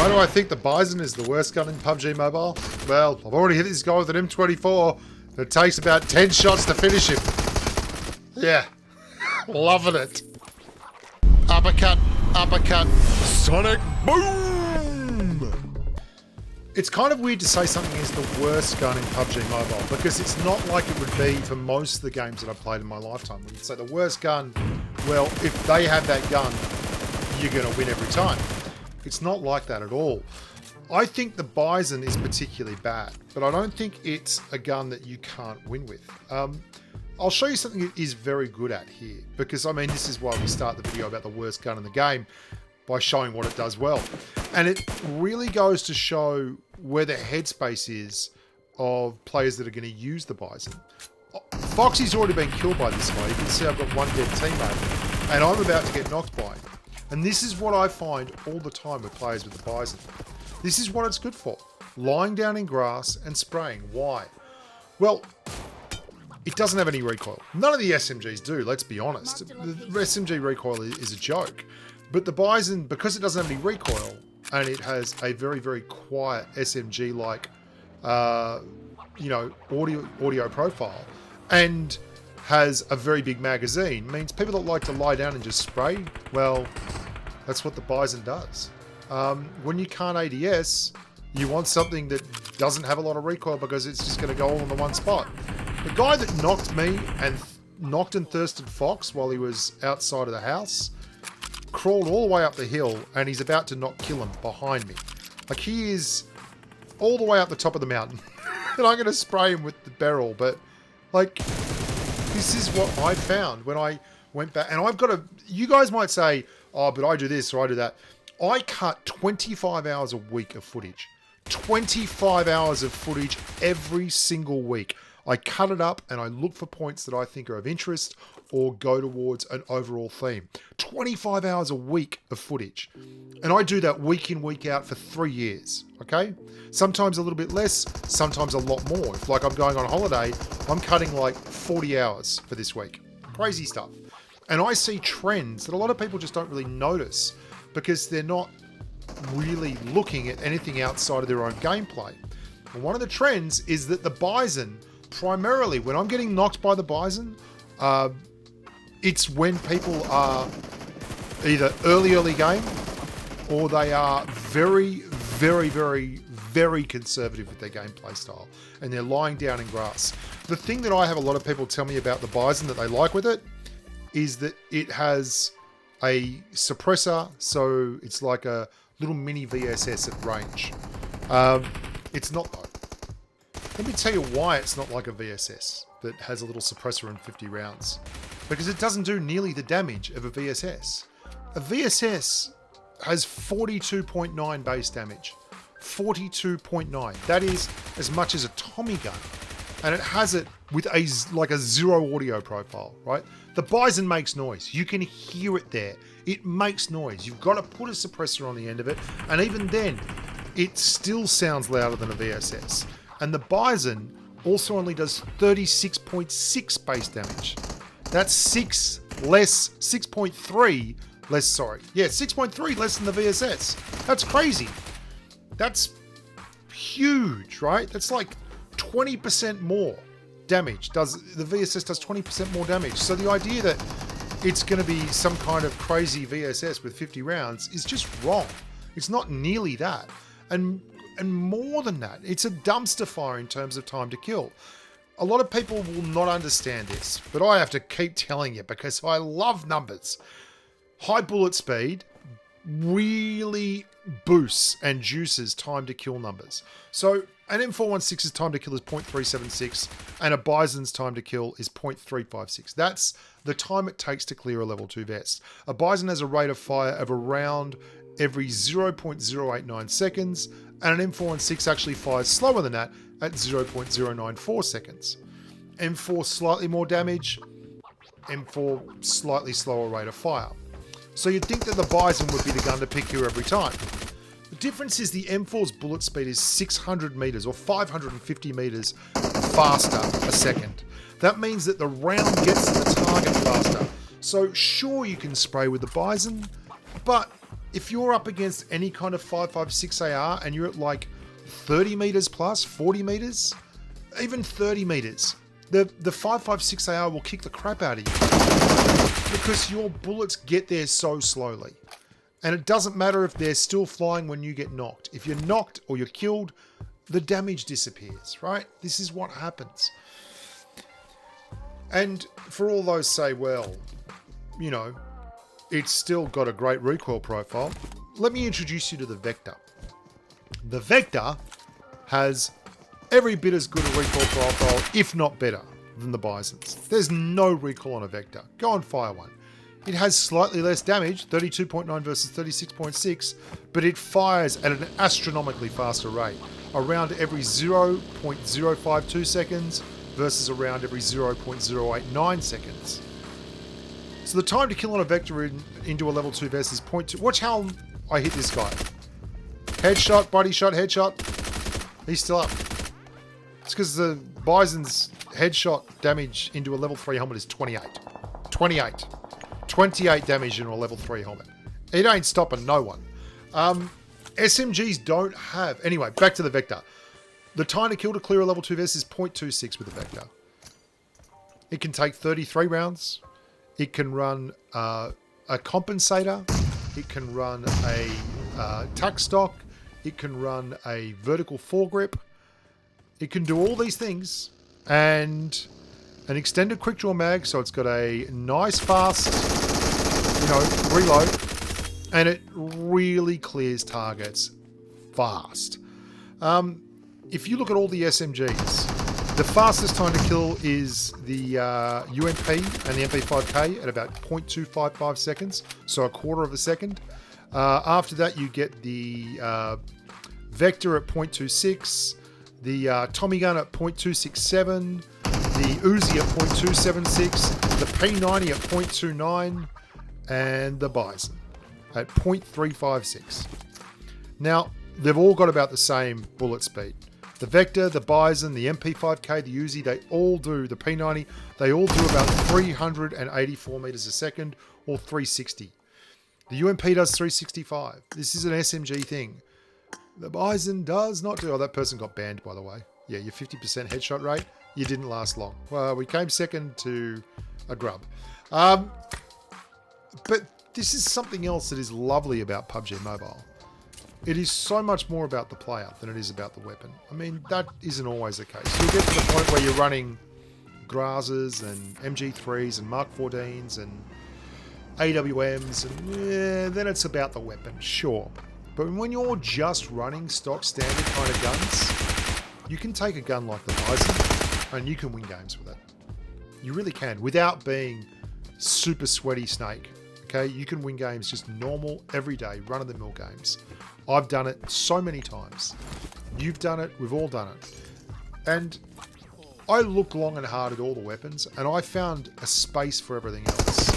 Why do I think the Bison is the worst gun in PUBG Mobile? Well, I've already hit this guy with an M24. It takes about 10 shots to finish him. Yeah. Loving it. Uppercut, uppercut, sonic boom! It's kind of weird to say something is the worst gun in PUBG Mobile because it's not like it would be for most of the games that I've played in my lifetime. When you say the worst gun, well, if they have that gun, you're going to win every time. It's not like that at all. I think the Bison is particularly bad, but I don't think it's a gun that you can't win with. I'll show you something it is very good at here, because I mean, this is why we start the video about the worst gun in the game, by showing what it does well. And it really goes to show where the headspace is of players that are going to use the Bison. Foxy's already been killed by this guy. You can see I've got one dead teammate, and I'm about to get knocked by him. And this is what I find all the time with players with the Bison. This is what it's good for. Lying down in grass and spraying. Why? Well, it doesn't have any recoil. None of the SMGs do, let's be honest. The SMG recoil is a joke. But the Bison, because it doesn't have any recoil, and it has a very, very quiet SMG-like, audio profile, and has a very big magazine, means people that like to lie down and just spray, well, that's what the Bison does. When you can't ADS, you want something that doesn't have a lot of recoil because it's just going to go all in the one spot. The guy that knocked me and knocked and thirsted Fox while he was outside of the house crawled all the way up the hill, and he's about to kill him behind me. Like, he is all the way up the top of the mountain. And I'm going to spray him with the barrel, but like, this is what I found when I went back. And I've got to, you guys might say, oh, but I do this or I do that. I cut 25 hours a week of footage. 25 hours of footage every single week. I cut it up and I look for points that I think are of interest or go towards an overall theme. 25 hours a week of footage. And I do that week in, week out for 3 years, okay? Sometimes a little bit less, sometimes a lot more. If like I'm going on holiday, I'm cutting like 40 hours for this week. Crazy stuff. And I see trends that a lot of people just don't really notice because they're not really looking at anything outside of their own gameplay. And one of the trends is that the Bison, primarily when I'm getting knocked by the Bison, it's when people are either early game or they are very, very, very, very conservative with their gameplay style and they're lying down in grass. The thing that I have a lot of people tell me about the Bison that they like with it is that it has a suppressor, so it's like a little mini VSS at range. It's not though. Let me tell you why it's not like a VSS that has a little suppressor and 50 rounds. Because it doesn't do nearly the damage of a VSS. A VSS has 42.9 base damage. 42.9. That is as much as a Tommy gun. And it has it with a zero audio profile, right? The Bison makes noise. You can hear it there. It makes noise. You've got to put a suppressor on the end of it. And even then, it still sounds louder than a VSS. And the Bison also only does 36.6 base damage. That's 6.3 less, sorry. Yeah, 6.3 less than the VSS. That's crazy. That's huge, right? That's like 20% more damage. The VSS does 20% more damage. So the idea that it's going to be some kind of crazy VSS with 50 rounds is just wrong. It's not nearly that. And more than that, it's a dumpster fire in terms of time to kill. A lot of people will not understand this, but I have to keep telling you because I love numbers. High bullet speed really boosts and juices time to kill numbers. So an M416's time to kill is 0.376 and a Bison's time to kill is 0.356. That's the time it takes to clear a level 2 vest. A Bison has a rate of fire of around every 0.089 seconds, and an M416 actually fires slower than that at 0.094 seconds. M4 slightly more damage, M4 slightly slower rate of fire. So you'd think that the Bison would be the gun to pick here every time. The difference is the M4's bullet speed is 600 meters or 550 meters faster a second. That means that the round gets to the target faster. So sure, you can spray with the Bison, but if you're up against any kind of 5.56 AR and you're at like 30 meters plus, 40 meters, even 30 meters, the 5.56 AR will kick the crap out of you because your bullets get there so slowly. And it doesn't matter if they're still flying when you get knocked. If you're knocked or you're killed, the damage disappears, right? This is what happens. And for all those say, well, you know, it's still got a great recoil profile. Let me introduce you to the Vector. The Vector has every bit as good a recoil profile, if not better, than the Bison's. There's no recoil on a Vector. Go and fire one. It has slightly less damage, 32.9 versus 36.6, but it fires at an astronomically faster rate, around every 0.052 seconds versus around every 0.089 seconds. So the time to kill on a Vector into a level 2 vest is 0.2. Watch how I hit this guy. Headshot, body shot, headshot. He's still up. It's because the Bison's headshot damage into a level 3 helmet is 28. 28 damage into a level 3 helmet. It ain't stopping no one. SMGs don't have... Anyway, back to the Vector. The time to kill to clear a level 2 vest is 0.26 with the Vector. It can take 33 rounds. It can run a compensator. It can run a tack stock. It can run a vertical foregrip. It can do all these things. And an extended quick draw mag, so it's got a nice fast, you know, reload. And it really clears targets fast. If you look at all the SMGs, the fastest time to kill is the UMP and the MP5K at about 0.255 seconds, so a quarter of a second. After that, you get the Vector at 0.26, the Tommy gun at 0.267, the Uzi at 0.276, the P90 at 0.29, and the Bison at 0.356. Now, they've all got about the same bullet speed. The Vector, the Bison, the MP5K, the Uzi, they all do, the P90, they all do about 384 meters a second or 360. The UMP does 365. This is an SMG thing. The Bison does not do... Oh, that person got banned, by the way. Yeah, your 50% headshot rate, you didn't last long. Well, we came second to a grub. But this is something else that is lovely about PUBG Mobile. It is so much more about the player than it is about the weapon. I mean, that isn't always the case. You'll get to the point where you're running Grazes and MG3s and Mark 14s and AWMs, and then it's about the weapon, sure. But when you're just running stock standard kind of guns, you can take a gun like the Bison and you can win games with it. You really can, without being super sweaty Snake. Okay, you can win games just normal, everyday, run-of-the-mill games. I've done it so many times. You've done it, we've all done it. And I looked long and hard at all the weapons, and I found a space for everything else.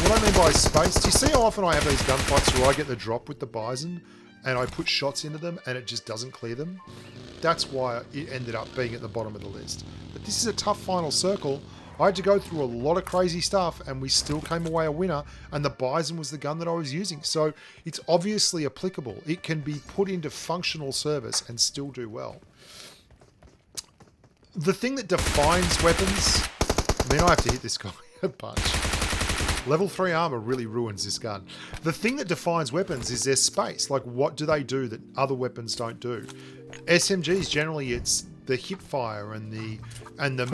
What I mean by space, do you see how often I have these gunfights where I get the drop with the Bison, and I put shots into them, and it just doesn't clear them? That's why it ended up being at the bottom of the list. But this is a tough final circle. I had to go through a lot of crazy stuff and we still came away a winner, and the Bison was the gun that I was using. So it's obviously applicable. It can be put into functional service and still do well. The thing that defines weapons... I mean, I have to hit this guy a bunch. Level 3 armor really ruins this gun. The thing that defines weapons is their space. Like, what do they do that other weapons don't do? SMGs, generally, it's the hip fire and the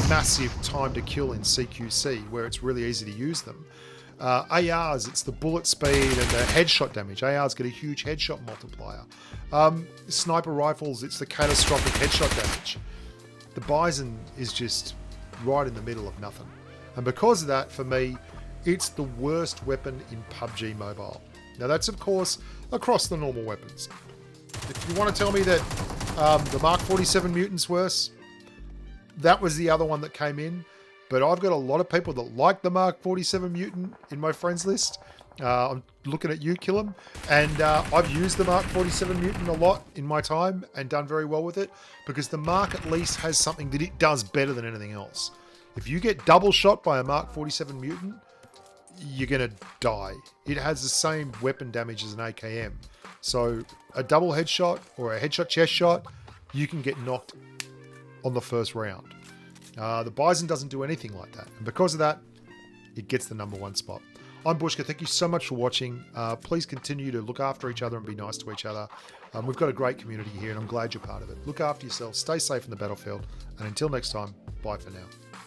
massive time to kill in CQC, where it's really easy to use them. ARs, it's the bullet speed and the headshot damage. ARs get a huge headshot multiplier. Sniper rifles, it's the catastrophic headshot damage. The Bison is just right in the middle of nothing. And because of that, for me, it's the worst weapon in PUBG Mobile. Now that's, of course, across the normal weapons. If you want to tell me that the Mark 47 Mutant's worse, that was the other one that came in. But I've got a lot of people that like the Mark 47 Mutant in my friends list. I'm looking at you, Killam. And I've used the Mark 47 Mutant a lot in my time and done very well with it, because the Mark at least has something that it does better than anything else. If you get double shot by a Mark 47 Mutant, you're going to die. It has the same weapon damage as an AKM. So a double headshot or a headshot chest shot, you can get knocked on the first round. The Bison doesn't do anything like that. And because of that, it gets the #1 spot. I'm Bushka. Thank you so much for watching. Please continue to look after each other and be nice to each other. We've got a great community here, and I'm glad you're part of it. Look after yourself. Stay safe in the battlefield. And until next time, bye for now.